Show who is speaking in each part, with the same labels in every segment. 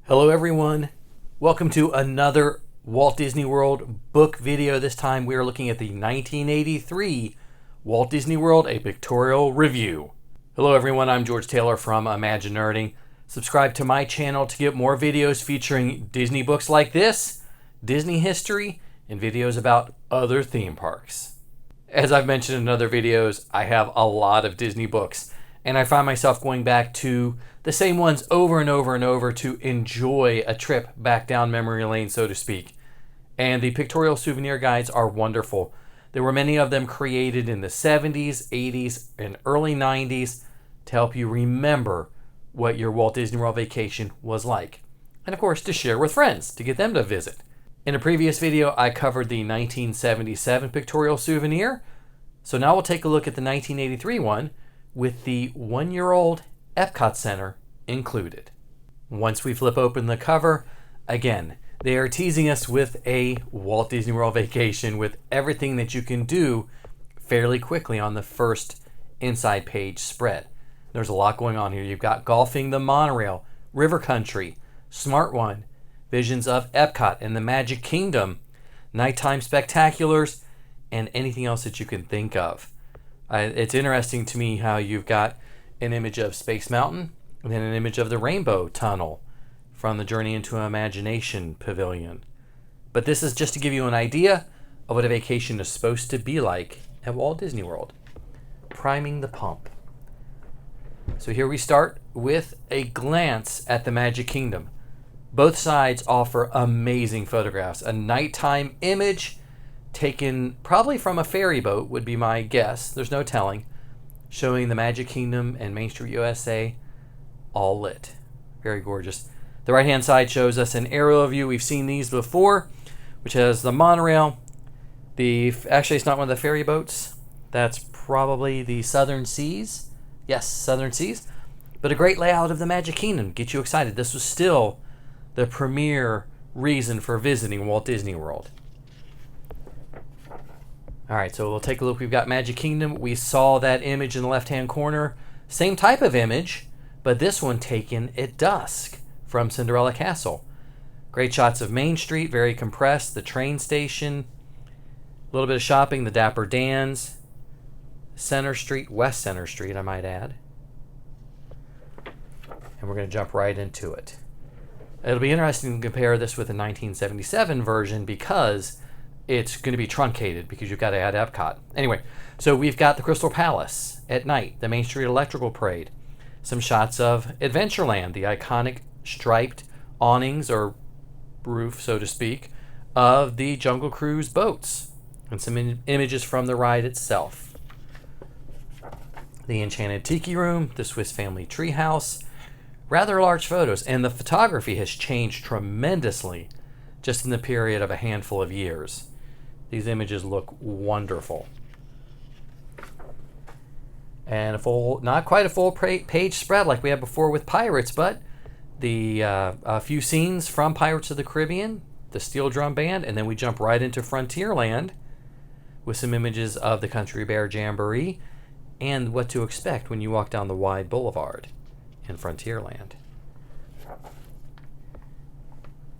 Speaker 1: Hello everyone, welcome to another Walt Disney World book video. This time we are looking at the 1983 Walt Disney World, a pictorial review. Hello everyone, I'm George Taylor from ImagiNERDing. Subscribe to my channel to get more videos featuring Disney books like this, Disney history, and videos about other theme parks. As I've mentioned in other videos, I have a lot of Disney books, and I find myself going back to the same ones over and over and over to enjoy a trip back down memory lane, so to speak. And the pictorial souvenir guides are wonderful. There were many of them created in the 70s, 80s, and early 90s to help you remember what your Walt Disney World vacation was like. And of course, to share with friends, to get them to visit. In a previous video, I covered the 1977 pictorial souvenir. So now we'll take a look at the 1983 one with the one-year-old EPCOT Center included. Once we flip open the cover, again, they are teasing us with a Walt Disney World vacation with everything that you can do fairly quickly on the first inside page spread. There's a lot going on here. You've got golfing the monorail, river country, Smart One, visions of Epcot and the Magic Kingdom, nighttime spectaculars, and anything else that you can think of. It's interesting to me how you've got an image of Space Mountain and then an image of the Rainbow Tunnel from the Journey into Imagination Pavilion. But this is just to give you an idea of what a vacation is supposed to be like at Walt Disney World. Priming the pump. So here we start with a glance at the Magic Kingdom. Both sides offer amazing photographs. A nighttime image taken probably from a ferry boat would be my guess. There's no telling. Showing the Magic Kingdom and Main Street USA all lit. Very gorgeous. The right hand side shows us an aerial view. We've seen these before, which has the monorail. Actually, it's not one of the ferry boats. That's probably the Southern Seas. Yes, Southern Seas. But a great layout of the Magic Kingdom. Get you excited. This was still the premier reason for visiting Walt Disney World. All right, so we'll take a look. We've got Magic Kingdom. We saw that image in the left-hand corner. Same type of image, but this one taken at dusk from Cinderella Castle. Great shots of Main Street, very compressed. The train station, a little bit of shopping, the Dapper Dans, Center Street, West Center Street, I might add. And we're going to jump right into it. It'll be interesting to compare this with the 1977 version because it's going to be truncated because you've got to add Epcot. Anyway, so we've got the Crystal Palace at night, the Main Street Electrical Parade, some shots of Adventureland, the iconic striped awnings or roof, so to speak, of the Jungle Cruise boats, and some images from the ride itself. The Enchanted Tiki Room, the Swiss Family Treehouse, rather large photos, and the photography has changed tremendously just in the period of a handful of years. These images look wonderful. And not quite a full page spread like we had before with Pirates, but a few scenes from Pirates of the Caribbean, the Steel Drum Band, and then we jump right into Frontierland with some images of the Country Bear Jamboree and what to expect when you walk down the wide boulevard in Frontierland.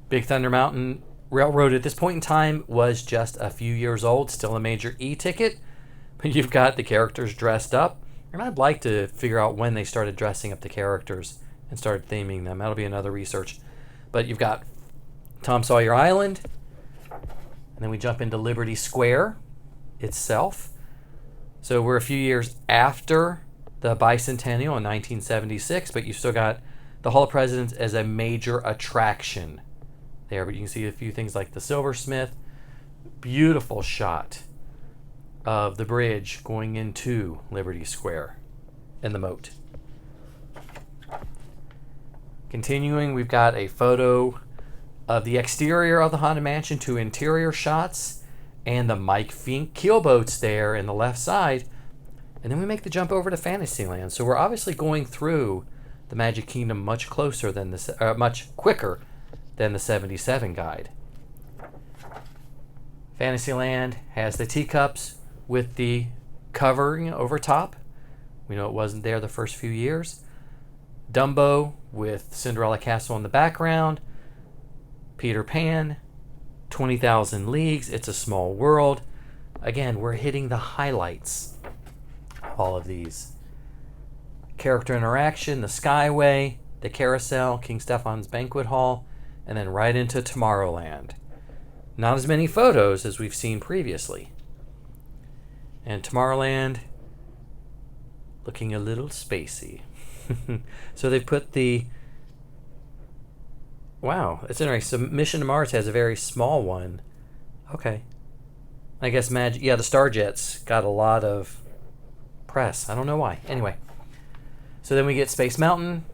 Speaker 1: Big Thunder Mountain Railroad at this point in time was just a few years old, still a major e-ticket, but you've got the characters dressed up, and I'd like to figure out when they started dressing up the characters and started theming them. That'll be another research. But you've got Tom Sawyer Island, and then we jump into Liberty Square itself. So we're a few years after the bicentennial in 1976, but you've still got the Hall of Presidents as a major attraction there, but you can see a few things like the Silversmith. Beautiful shot of the bridge going into Liberty Square and the moat. Continuing, we've got a photo of the exterior of the Haunted Mansion, two interior shots, and the Mike Fink keelboats there in the left side. And then we make the jump over to Fantasyland. So we're obviously going through the Magic Kingdom much quicker than the 77 guide. Fantasyland has the teacups with the covering over top. We know it wasn't there the first few years. Dumbo with Cinderella Castle in the background, Peter Pan, 20,000 Leagues, It's a Small World. Again, we're hitting the highlights of all of these. Character interaction, the Skyway, the Carousel, King Stephan's Banquet Hall, and then right into Tomorrowland. Not as many photos as we've seen previously. And Tomorrowland looking a little spacey. So they put the... Wow, it's interesting. So Mission to Mars has a very small one. Okay. I guess the Starjets got a lot of press. I don't know why. Anyway. So then we get Space Mountain,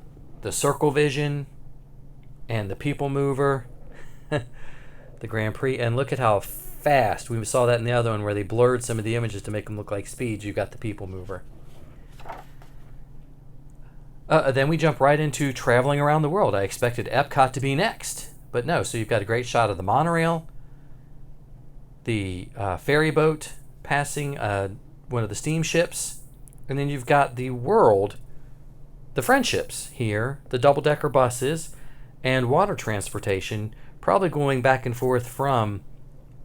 Speaker 1: the Circle Vision, and the People Mover. The Grand Prix. And look at how fast. We saw that in the other one where they blurred some of the images to make them look like speeds. You got the People Mover. Then we jump right into traveling around the world. I expected EPCOT to be next, but no. So you've got a great shot of the monorail, the ferry boat passing one of the steamships, and then you've got the world, the friendships here, the double-decker buses, and water transportation, probably going back and forth from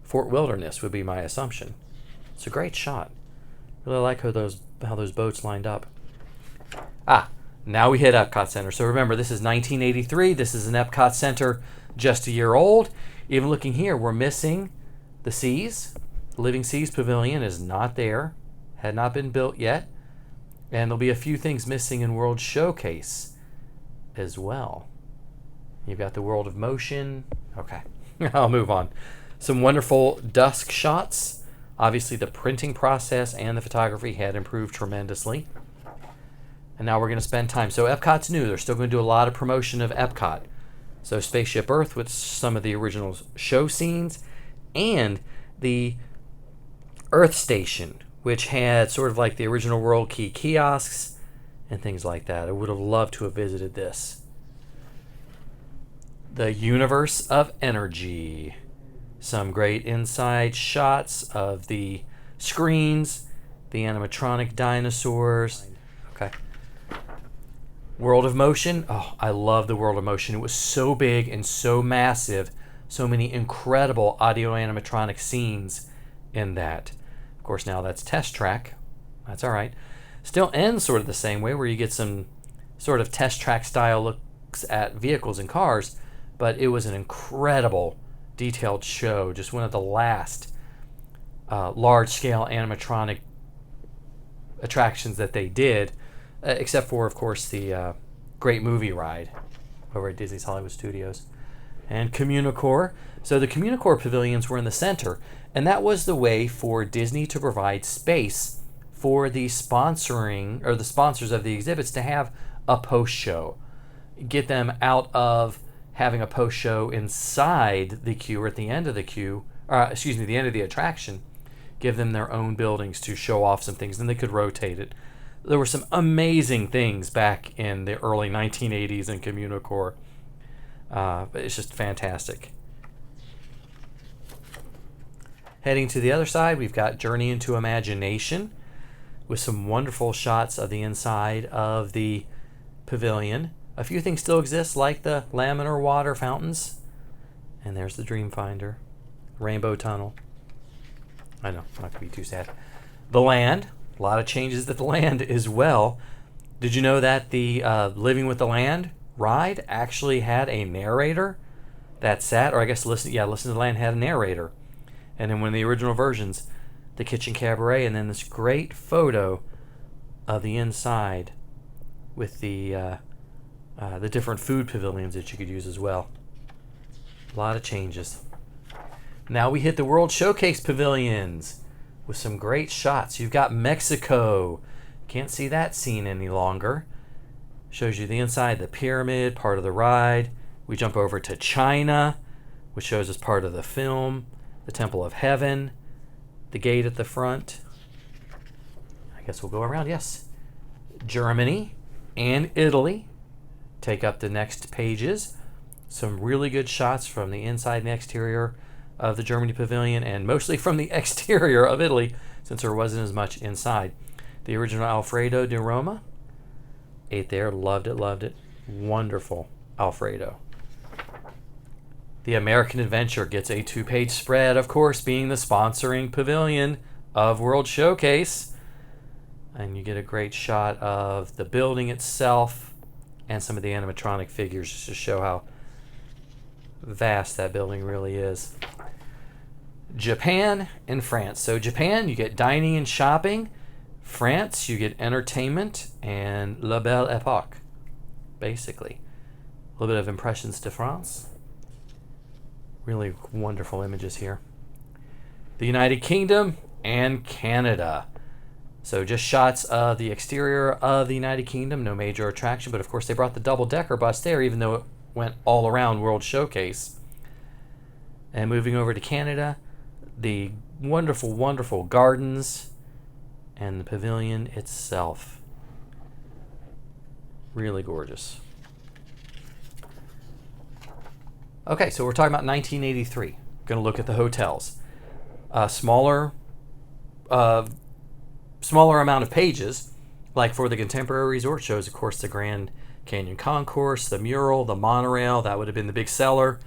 Speaker 1: Fort Wilderness would be my assumption. It's a great shot. Really like how those boats lined up. Now we hit EPCOT Center. So remember, this is 1983. This is an EPCOT Center just a year old. Even looking here, we're missing the Seas. The Living Seas Pavilion is not there. Had not been built yet. And there'll be a few things missing in World Showcase as well. You've got the World of Motion. Okay, I'll move on. Some wonderful dusk shots. Obviously, the printing process and the photography had improved tremendously. And now we're going to spend time. So EPCOT's new. They're still going to do a lot of promotion of EPCOT. So Spaceship Earth with some of the original show scenes. And the Earth Station, which had sort of like the original World Key kiosks and things like that. I would have loved to have visited this. The Universe of Energy. Some great inside shots of the screens, the animatronic dinosaurs. Okay. World of Motion. Oh, I love the World of Motion. It was so big and so massive. So many incredible audio animatronic scenes in that. Of course, now that's test track. That's all right. Still ends sort of the same way, where you get some sort of test track style looks at vehicles and cars, but it was an incredible detailed show. Just one of the last large-scale animatronic attractions that they did. Except for, of course, the Great Movie Ride over at Disney's Hollywood Studios. And Communicore. So the Communicore pavilions were in the center, and that was the way for Disney to provide space for the sponsoring, or the sponsors of the exhibits, to have a post-show. Get them out of having a post-show inside the queue or at the end of the queue, the end of the attraction. Give them their own buildings to show off some things, then they could rotate it. There were some amazing things back in the early 1980s in Communicore. But it's just fantastic. Heading to the other side, we've got Journey into Imagination with some wonderful shots of the inside of the pavilion. A few things still exist, like the laminar water fountains. And there's the Dreamfinder. Rainbow Tunnel. I know, I'm not going to be too sad. The land. A lot of changes at the land as well. Did you know that the Living with the Land ride actually had a narrator that sat, or I guess Listen to the Land had a narrator. And then one of the original versions, the Kitchen Cabaret, and then this great photo of the inside with the different food pavilions that you could use as well. A lot of changes. Now we hit the World Showcase pavilions with some great shots. You've got Mexico. Can't see that scene any longer. Shows you the inside, the pyramid, part of the ride. We jump over to China, which shows us part of the film. The Temple of Heaven. The gate at the front. I guess we'll go around, yes. Germany and Italy take up the next pages. Some really good shots from the inside and exterior of the Germany pavilion, and mostly from the exterior of Italy, since there wasn't as much inside. The original Alfredo di Roma, Ate there, loved it, loved it. Wonderful Alfredo. The American Adventure gets a 2-page spread, of course, being the sponsoring pavilion of World Showcase. And you get a great shot of the building itself and some of the animatronic figures just to show how vast that building really is. Japan and France. So Japan, you get dining and shopping. France, you get entertainment and La Belle Époque, basically. A little bit of Impressions de France. Really wonderful images here. The United Kingdom and Canada. So just shots of the exterior of the United Kingdom, no major attraction, but of course they brought the double-decker bus there, even though it went all around World Showcase. And moving over to Canada, the wonderful, wonderful gardens and the pavilion itself. Really gorgeous. Okay, so we're talking about 1983. Going to look at the hotels. Smaller amount of pages, like for the contemporary resort shows, of course, the Grand Canyon Concourse, the mural, the monorail, that would have been the big seller,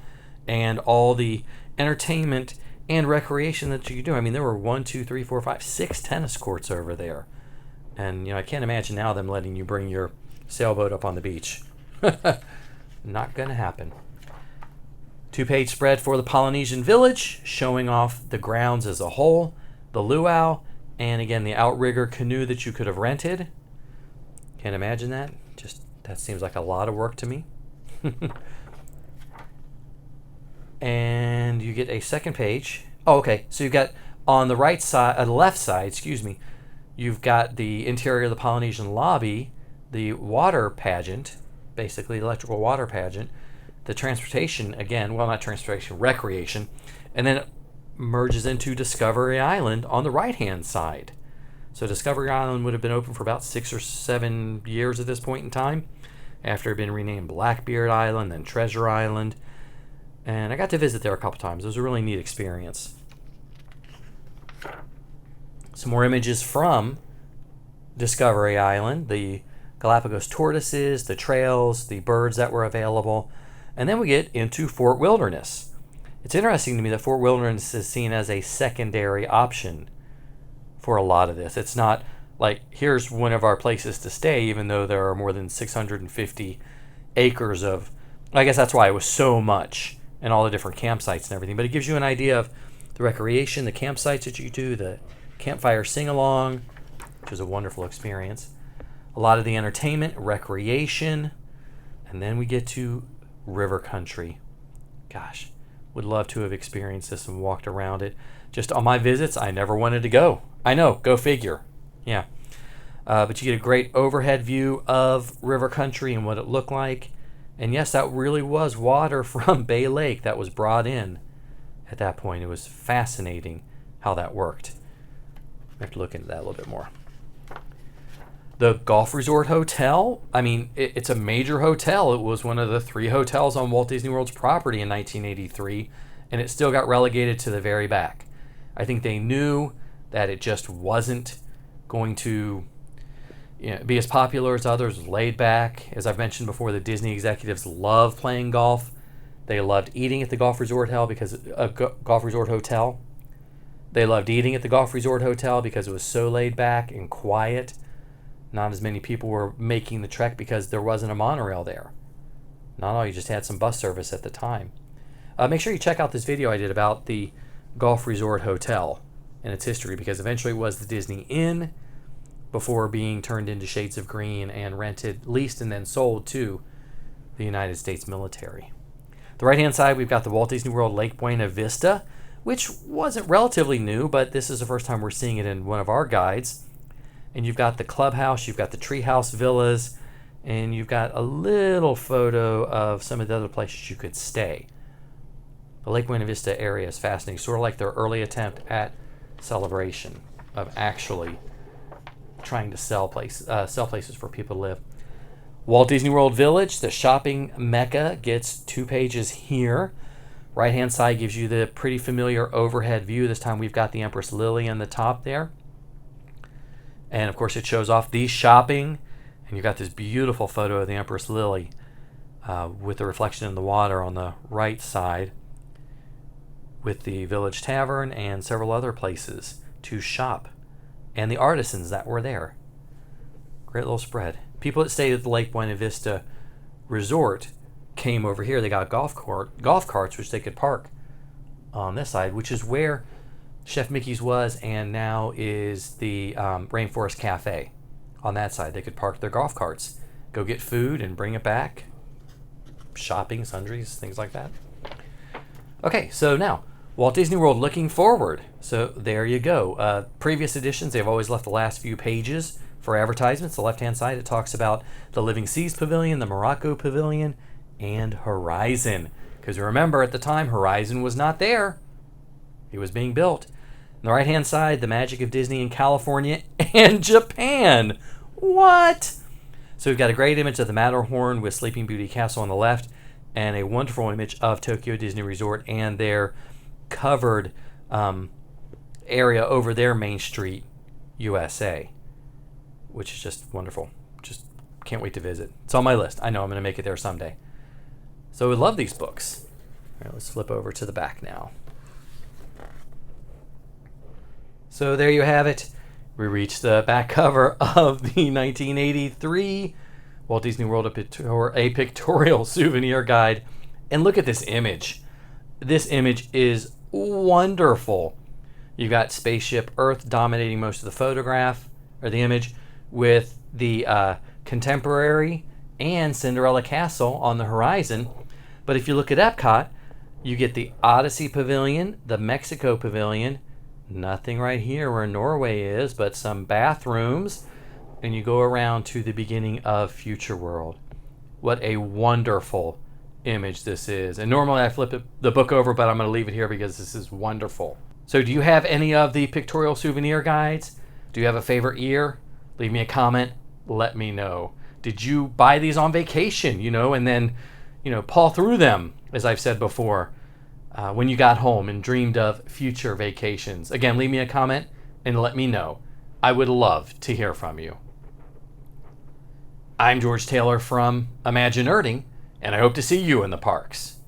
Speaker 1: and all the entertainment and recreation that you could do. I mean, there were 6 tennis courts over there. And, you know, I can't imagine now them letting you bring your sailboat up on the beach. Not going to happen. 2-page spread for the Polynesian Village, showing off the grounds as a whole, the luau, and again, the outrigger canoe that you could have rented. Can't imagine that. Just, that seems like a lot of work to me. And you get a second page. Oh, okay. So you've got on the right side, the left side, excuse me, you've got the interior of the Polynesian lobby, the water pageant, basically electrical water pageant, the transportation, again, well, not transportation, recreation, and then it merges into Discovery Island on the right-hand side. So Discovery Island would have been open for about 6 or 7 years at this point in time, after it had been renamed Blackbeard Island, then Treasure Island. And I got to visit there a couple times. It was a really neat experience. Some more images from Discovery Island, the Galapagos tortoises, the trails, the birds that were available. And then we get into Fort Wilderness. It's interesting to me that Fort Wilderness is seen as a secondary option for a lot of this. It's not like, here's one of our places to stay, even though there are more than 650 acres of, I guess that's why it was so much, and all the different campsites and everything. But it gives you an idea of the recreation, the campsites that you do, the campfire sing-along, which is a wonderful experience. A lot of the entertainment, recreation, and then we get to river country. Gosh, would love to have experienced this and walked around it. Just on my visits, I never wanted to go. I know, go figure. Yeah. But you get a great overhead view of river country and what it looked like. And yes, that really was water from Bay Lake that was brought in at that point. It was fascinating how that worked. I have to look into that a little bit more. The Golf Resort Hotel, I mean, it's a major hotel. It was one of the 3 hotels on Walt Disney World's property in 1983, and it still got relegated to the very back. I think they knew that it just wasn't going to be as popular as others, laid back. As I've mentioned before, the Disney executives love playing golf. They loved eating at the Golf Resort Hotel They loved eating at the Golf Resort Hotel because it was so laid back and quiet. Not as many people were making the trek because there wasn't a monorail there. Not all, you just had some bus service at the time. Make sure you check out this video I did about the Golf Resort Hotel and its history, because eventually it was the Disney Inn before being turned into Shades of Green and rented, leased, and then sold to the United States military. The right-hand side, we've got the Walt Disney World Lake Buena Vista, which wasn't relatively new, but this is the first time we're seeing it in one of our guides. And you've got the clubhouse, you've got the treehouse villas, and you've got a little photo of some of the other places you could stay. The Lake Buena Vista area is fascinating, sort of like their early attempt at Celebration, of actually trying to sell places for people to live. Walt Disney World Village, the shopping mecca, gets 2 pages here. Right-hand side gives you the pretty familiar overhead view. This time we've got the Empress Lily on the top there. And of course it shows off the shopping And you've got this beautiful photo of the Empress Lily with the reflection in the water on the right side, with the Village Tavern and several other places to shop, and the artisans that were there. Great little spread. People that stayed at the Lake Buena Vista Resort came over here. They got golf carts, which they could park on this side, which is where Chef Mickey's was, and now is the Rainforest Cafe. On that side, they could park their golf carts, go get food, and bring it back. Shopping, sundries, things like that. Okay, so now Walt Disney World looking forward. So there you go. Previous editions, they've always left the last few pages for advertisements. The left-hand side, it talks about the Living Seas Pavilion, the Morocco Pavilion, and Horizon. Because remember, at the time, Horizon was not there. It was being built. On the right-hand side, the magic of Disney in California and Japan. What? So we've got a great image of the Matterhorn with Sleeping Beauty Castle on the left, and a wonderful image of Tokyo Disney Resort and their covered area over their Main Street, USA, which is just wonderful. Just can't wait to visit. It's on my list. I know I'm going to make it there someday. So we love these books. All right, let's flip over to the back now. So there you have it. We reached the back cover of the 1983 Walt Disney World a Pictorial Souvenir Guide. And look at this image. This image is wonderful. You've got Spaceship Earth dominating most of the photograph, or the image, with the Contemporary and Cinderella Castle on the horizon. But if you look at EPCOT, you get the Odyssey Pavilion, the Mexico Pavilion, nothing right here where Norway is, but some bathrooms, and you go around to the beginning of Future World. What a wonderful image this is. And normally I flip the book over, but I'm going to leave it here because this is wonderful. So do you have any of the Pictorial Souvenir Guides? Do you have a favorite year? Leave me a comment. Let me know. Did you buy these on vacation, and then, paw through them, as I've said before, when you got home and dreamed of future vacations? Again, leave me a comment and let me know. I would love to hear from you. I'm George Taylor from ImagiNERDing, and I hope to see you in the parks.